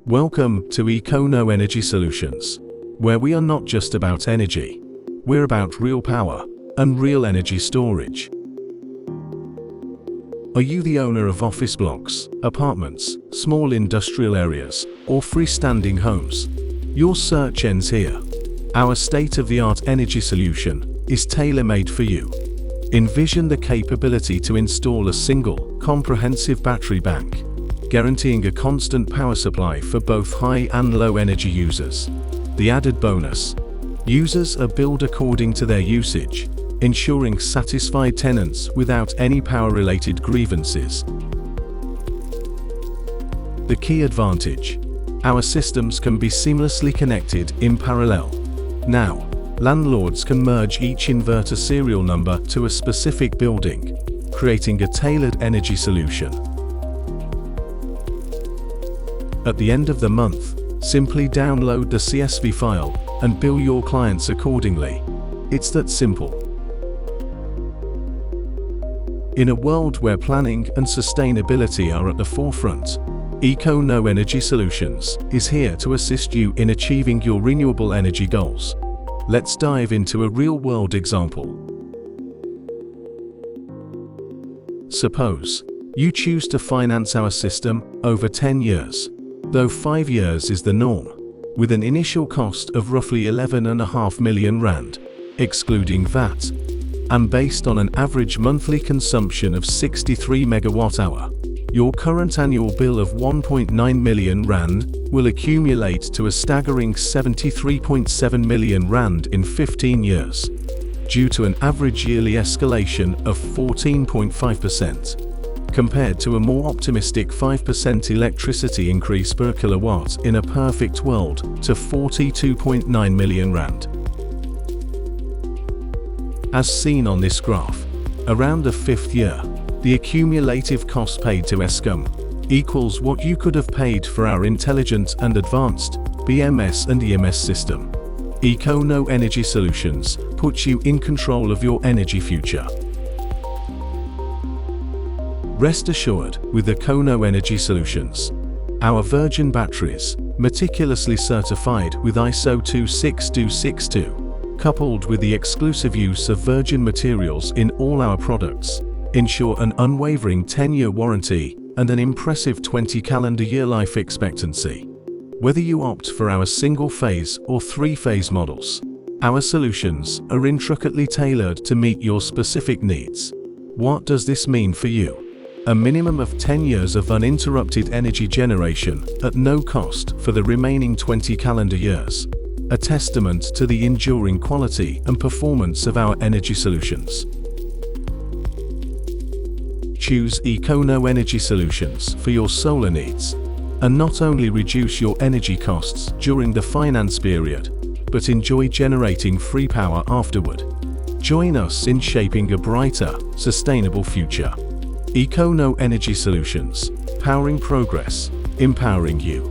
Welcome to Econo Energy Solutions, where we are not just about energy, we're about real power and real energy storage. Are you the owner of office blocks, apartments, small industrial areas, or freestanding homes? Your search ends here. Our state-of-the-art energy solution is tailor-made for you. Envision the capability to install a single, comprehensive battery bank, guaranteeing a constant power supply for both high and low energy users. The added bonus: users are billed according to their usage, ensuring satisfied tenants without any power-related grievances. The key advantage: our systems can be seamlessly connected in parallel. Now, landlords can merge each inverter serial number to a specific building, creating a tailored energy solution. At the end of the month, simply download the CSV file and bill your clients accordingly. It's that simple. In a world where planning and sustainability are at the forefront, Econo Energy Solutions is here to assist you in achieving your renewable energy goals. Let's dive into a real-world example. Suppose you choose to finance our system over 10 years, though 5 years is the norm, with an initial cost of roughly 11.5 million rand, excluding VAT, and based on an average monthly consumption of 63 megawatt-hour. Your current annual bill of 1.9 million rand will accumulate to a staggering 73.7 million rand in 15 years, due to an average yearly escalation of 14.5%, compared to a more optimistic 5% electricity increase per kilowatt in a perfect world to 42.9 million rand. As seen on this graph, around the 5th year, the accumulative cost paid to Eskom equals what you could have paid for our intelligent and advanced BMS and EMS system. Econo Energy Solutions puts you in control of your energy future. Rest assured with Econo Energy Solutions, our virgin batteries, meticulously certified with ISO 26262, coupled with the exclusive use of virgin materials in all our products, ensure an unwavering 10-year warranty and an impressive 20 calendar year life expectancy. Whether you opt for our single-phase or three-phase models, our solutions are intricately tailored to meet your specific needs. What does this mean for you? A minimum of 10 years of uninterrupted energy generation at no cost for the remaining 20 calendar years. A testament to the enduring quality and performance of our energy solutions. Choose Econo Energy Solutions for your solar needs, and not only reduce your energy costs during the finance period, but enjoy generating free power afterward. Join us in shaping a brighter, sustainable future. Econo Energy Solutions, powering progress, empowering you.